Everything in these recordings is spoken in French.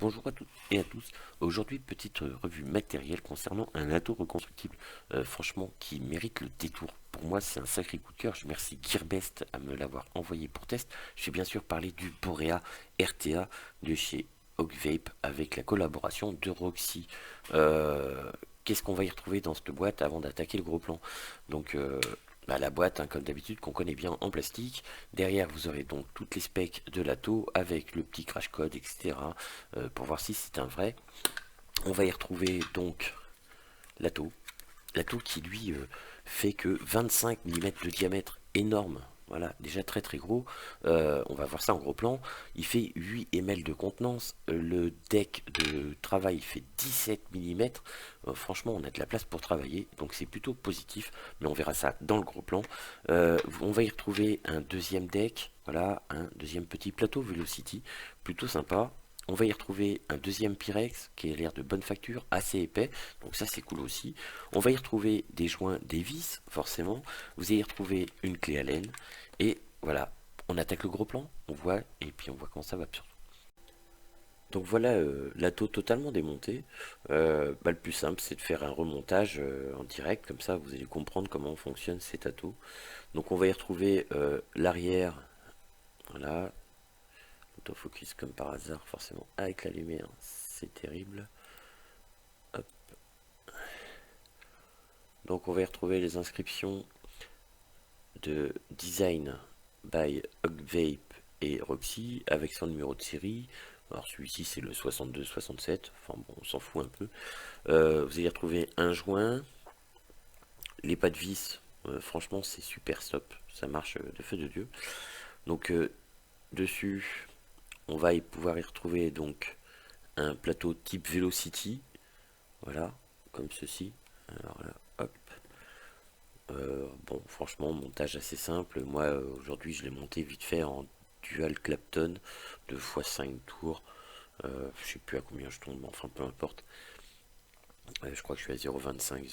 Bonjour à toutes et à tous. Aujourd'hui, petite revue matérielle concernant un ato reconstructible, franchement, qui mérite le détour. Pour moi, c'est un sacré coup de cœur. Je remercie Gearbest à me l'avoir envoyé pour test. Je vais bien sûr parler du Borea RTA de chez Ogvape avec la collaboration de Roxy. Qu'est-ce qu'on va y retrouver dans cette boîte avant d'attaquer le gros plan? Donc, la boîte, hein, comme d'habitude, qu'on connaît bien en plastique. Derrière, vous aurez donc toutes les specs de l'ATO avec le petit crash code, etc. Pour voir si c'est un vrai. On va y retrouver donc l'ATO. L'ATO qui lui fait que 25 mm de diamètre énorme. Voilà, déjà très très gros. On va voir ça en gros plan. Il fait 8 ml de contenance. Le deck de travail fait 17 mm. Franchement, on a de la place pour travailler. Donc c'est plutôt positif. Mais on verra ça dans le gros plan. On va y retrouver un deuxième deck. Voilà, un deuxième petit plateau Velocity. Plutôt sympa. On va y retrouver un deuxième Pyrex qui a l'air de bonne facture, assez épais. Donc ça c'est cool aussi. On va y retrouver des joints, des vis, forcément. Vous allez y retrouver une clé Allen. Et voilà, on attaque le gros plan, on voit, et puis on voit comment ça va. Donc voilà l'ATO totalement démonté. Le plus simple, c'est de faire un remontage en direct, comme ça vous allez comprendre comment fonctionne cet ATO. Donc on va y retrouver l'arrière, voilà, autofocus comme par hasard, forcément avec la lumière, c'est terrible. Hop. Donc on va y retrouver les inscriptions de Design by Ogvape et Roxy avec son numéro de série. Alors celui-ci c'est le 62-67, enfin bon on s'en fout un peu. Vous allez retrouver un joint, les pas de vis, franchement c'est super stop, ça marche de feu de Dieu. Donc dessus on va pouvoir y retrouver donc un plateau type Velocity, voilà, comme ceci. Alors là, hop. Bon, franchement, montage assez simple. Moi, aujourd'hui, je l'ai monté vite fait en dual Clapton, 2x5 tours. Je sais plus à combien je tombe, mais enfin, peu importe. Je crois que je suis à 0,25,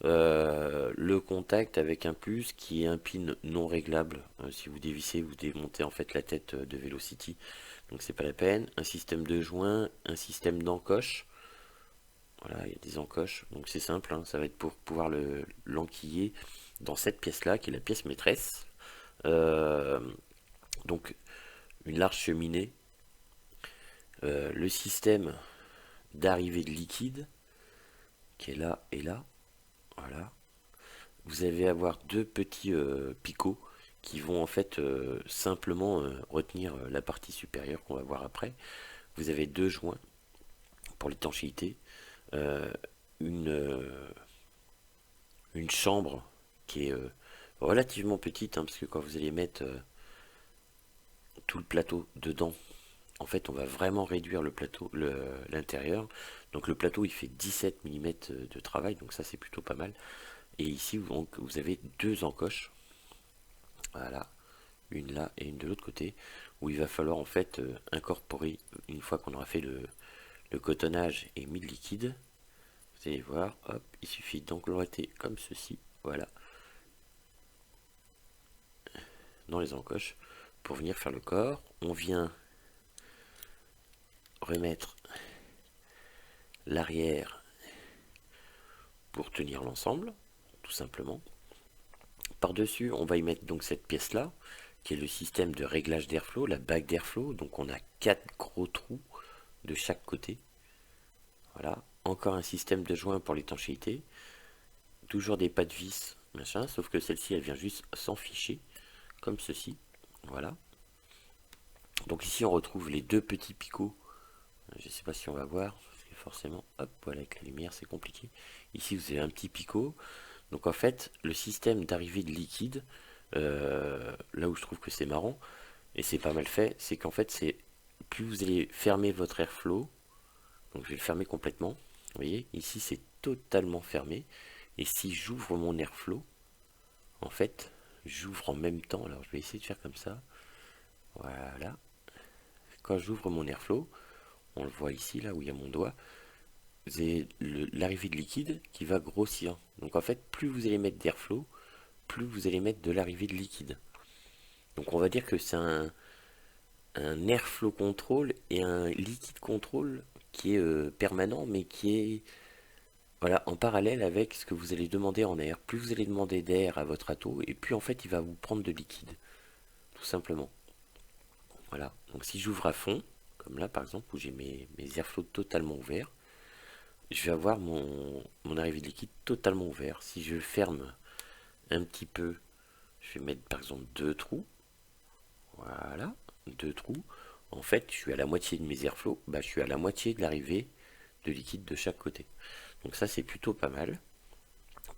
0,30. Le contact avec un plus qui est un pin non réglable. Si vous dévissez, vous démontez en fait la tête de Velocity. Donc c'est pas la peine. Un système de joint, un système d'encoche. Voilà, il y a des encoches, donc c'est simple, hein, ça va être pour pouvoir l'enquiller dans cette pièce-là, qui est la pièce maîtresse. Euh, donc une large cheminée, le système d'arrivée de liquide, qui est là et là, voilà. Vous allez avoir deux petits picots qui vont en fait simplement retenir la partie supérieure qu'on va voir après. Vous avez deux joints pour l'étanchéité, euh, une, euh, une chambre qui est relativement petite, hein, parce que quand vous allez mettre tout le plateau dedans, en fait on va vraiment réduire le plateau, l'intérieur. Donc le plateau il fait 17 mm de travail, donc ça c'est plutôt pas mal. Et ici vous avez deux encoches, voilà, une là et une de l'autre côté, où il va falloir en fait incorporer, une fois qu'on aura fait le cotonnage et mis le liquide, vous allez voir, hop, il suffit d'encolleter comme ceci, voilà, dans les encoches, pour venir faire le corps. On vient remettre l'arrière pour tenir l'ensemble, tout simplement. Par-dessus, on va y mettre donc cette pièce-là, qui est le système de réglage d'airflow, la bague d'airflow. Donc on a 4 gros trous de chaque côté. Voilà. Encore un système de joint pour l'étanchéité. Toujours des pas de vis, machin, sauf que celle-ci, elle vient juste s'en ficher, comme ceci. Voilà. Donc ici, on retrouve les deux petits picots. Je ne sais pas si on va voir, parce que forcément, hop, voilà, avec la lumière, c'est compliqué. Ici, vous avez un petit picot. Donc en fait, le système d'arrivée de liquide, là où je trouve que c'est marrant, et c'est pas mal fait, c'est qu'en fait, c'est plus vous allez fermer votre airflow, donc je vais le fermer complètement, vous voyez, ici c'est totalement fermé, et si j'ouvre mon airflow, en fait, j'ouvre en même temps, alors je vais essayer de faire comme ça, voilà, quand j'ouvre mon airflow, on le voit ici, là où il y a mon doigt, vous avez l'arrivée de liquide qui va grossir, donc en fait, plus vous allez mettre d'airflow, plus vous allez mettre de l'arrivée de liquide. Donc on va dire que c'est un airflow control et un liquid control qui est permanent, mais qui est voilà, en parallèle avec ce que vous allez demander en air. Plus vous allez demander d'air à votre ato, et plus en fait il va vous prendre de liquide, tout simplement. Voilà, donc si j'ouvre à fond, comme là par exemple, où j'ai mes airflows totalement ouverts, je vais avoir mon arrivée de liquide totalement ouvert. Si je ferme un petit peu, je vais mettre par exemple deux trous, voilà, deux trous. En fait, je suis à la moitié de mes airflows, bah, je suis à la moitié de l'arrivée de liquide de chaque côté. Donc ça, c'est plutôt pas mal.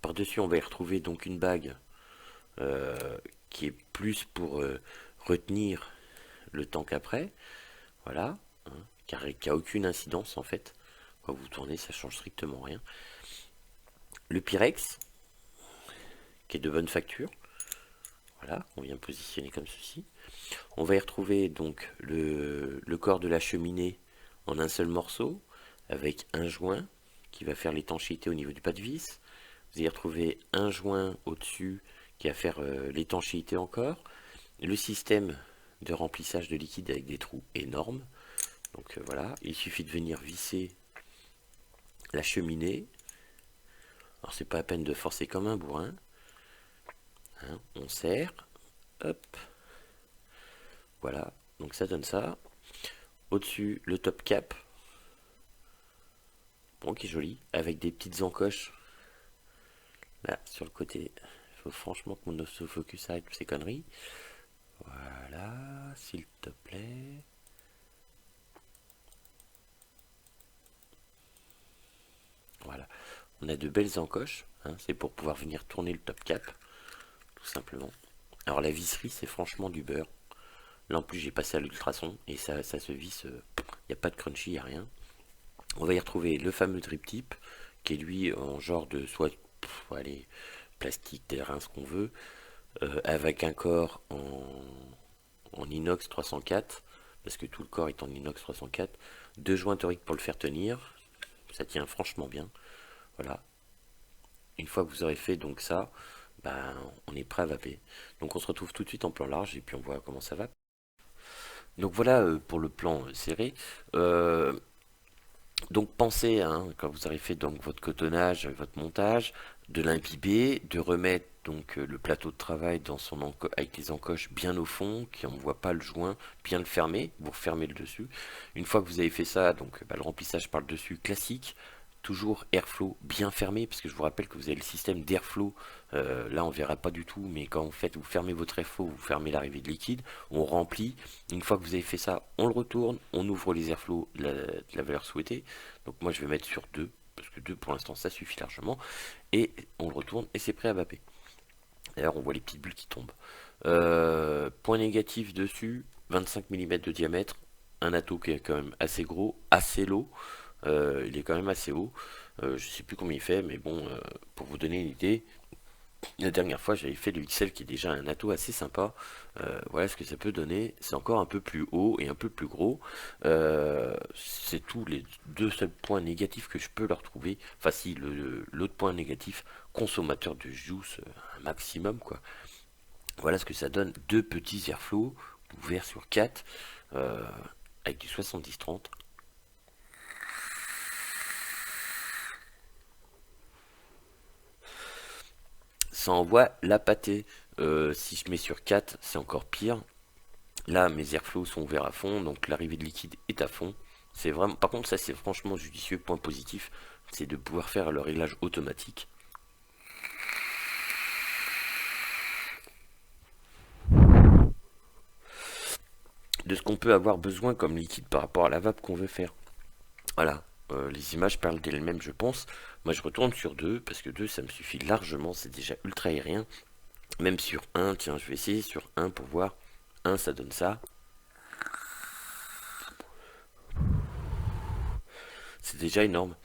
Par-dessus, on va y retrouver donc une bague qui est plus pour retenir le temps qu'après, voilà, hein, car il n'y a aucune incidence en fait. Quand vous tournez, ça change strictement rien. Le Pyrex, qui est de bonne facture, voilà, on vient positionner comme ceci. On va y retrouver donc le corps de la cheminée en un seul morceau, avec un joint qui va faire l'étanchéité au niveau du pas de vis. Vous allez retrouver un joint au-dessus qui va faire l'étanchéité encore. Le système de remplissage de liquide avec des trous énormes. Donc voilà, il suffit de venir visser la cheminée. Alors c'est pas à peine de forcer comme un bourrin. Hein, on serre. Hop. Voilà, donc ça donne ça. Au-dessus, le top cap. Bon, qui est joli. Avec des petites encoches. Là, sur le côté. Il faut franchement que mon autofocus arrête ces conneries. Voilà, s'il te plaît. Voilà. On a de belles encoches. Hein, c'est pour pouvoir venir tourner le top cap. Tout simplement. Alors la visserie, c'est franchement du beurre. Là en plus j'ai passé à l'ultrason et ça se visse, il n'y a pas de crunchy, il n'y a rien. On va y retrouver le fameux drip tip qui est lui en genre de soit allez, plastique, terrain, ce qu'on veut, avec un corps en inox 304 parce que tout le corps est en inox 304, deux joints toriques pour le faire tenir, ça tient franchement bien. Voilà. Une fois que vous aurez fait donc ça, ben, on est prêt à vaper. Donc on se retrouve tout de suite en plan large et puis on voit comment ça va. Donc voilà pour le plan serré. Euh, donc pensez, hein, quand vous aurez fait donc votre cotonnage, votre montage, de l'imbiber, de remettre donc le plateau de travail dans son avec les encoches bien au fond, qu'on ne voit pas le joint, bien le fermer, vous refermez le dessus. Une fois que vous avez fait ça, donc bah, le remplissage par le dessus classique, toujours airflow bien fermé, parce que je vous rappelle que vous avez le système d'airflow, là on verra pas du tout, mais quand vous fermez votre airflow, vous fermez l'arrivée de liquide, on remplit. Une fois que vous avez fait ça, on le retourne, on ouvre les airflows de la valeur souhaitée. Donc moi je vais mettre sur 2 parce que 2 pour l'instant ça suffit largement, et on le retourne et c'est prêt à vaper. D'ailleurs on voit les petites bulles qui tombent. Point négatif dessus, 25 mm de diamètre, un ato qui est quand même assez gros, assez low. Il est quand même assez haut. Je sais plus combien il fait, mais bon, pour vous donner une idée, la dernière fois j'avais fait le XL qui est déjà un ato assez sympa. Voilà ce que ça peut donner. C'est encore un peu plus haut et un peu plus gros. C'est tous les deux seuls points négatifs que je peux leur trouver. Enfin si, l'autre point négatif, consommateur de juice un maximum quoi. Voilà ce que ça donne. Deux petits airflow ouverts sur 4 avec du 70-30. Ça envoie la pâtée. Si je mets sur 4, c'est encore pire. Là, mes airflows sont ouverts à fond, donc l'arrivée de liquide est à fond. C'est vraiment, par contre, ça c'est franchement judicieux. Point positif, c'est de pouvoir faire le réglage automatique. De ce qu'on peut avoir besoin comme liquide par rapport à la vape qu'on veut faire. Voilà, les images parlent d'elles-mêmes, je pense. Moi, je retourne sur 2 parce que 2 ça me suffit largement, c'est déjà ultra aérien. Même sur 1, tiens, je vais essayer sur 1 pour voir. 1, ça donne ça. C'est déjà énorme.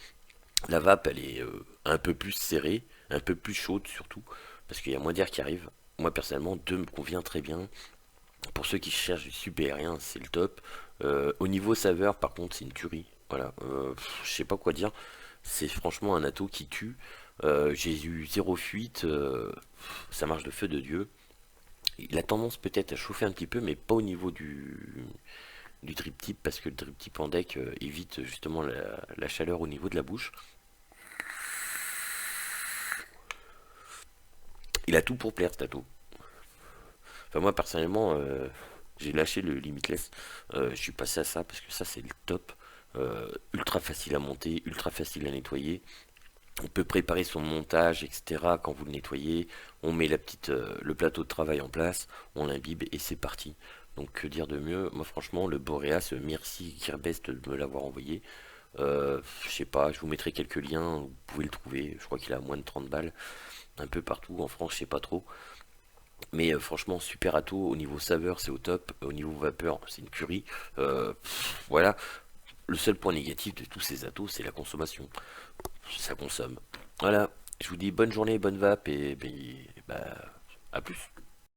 La vape, elle est un peu plus serrée, un peu plus chaude surtout, parce qu'il y a moins d'air qui arrive. Moi, personnellement, 2 me convient très bien. Pour ceux qui cherchent du super aérien, c'est le top. Au niveau saveur, par contre, c'est une tuerie. Voilà, je sais pas quoi dire. C'est franchement un ato qui tue. J'ai eu zéro fuite. Ça marche de feu de Dieu. il a tendance peut-être à chauffer un petit peu, mais pas au niveau du drip tip, parce que le drip tip en deck évite justement la chaleur au niveau de la bouche. Il a tout pour plaire, Stato. Enfin, moi, personnellement, j'ai lâché le Limitless. Je suis passé à ça parce que ça, c'est le top. Ultra facile à monter, ultra facile à nettoyer. On peut préparer son montage, etc. Quand vous le nettoyez, on met le plateau de travail en place, on l'imbibe et c'est parti. Donc que dire de mieux? Moi franchement, le Boreas, merci Gearbest de me l'avoir envoyé. Je sais pas, je vous mettrai quelques liens, vous pouvez le trouver. Je crois qu'il a moins de 30 balles, un peu partout en France, je sais pas trop. Mais franchement, super ato, au niveau saveur, c'est au top. Au niveau vapeur, c'est une curie. Voilà. Le seul point négatif de tous ces atos, c'est la consommation. Ça consomme. Voilà. Je vous dis bonne journée, bonne vape et, bah, à plus.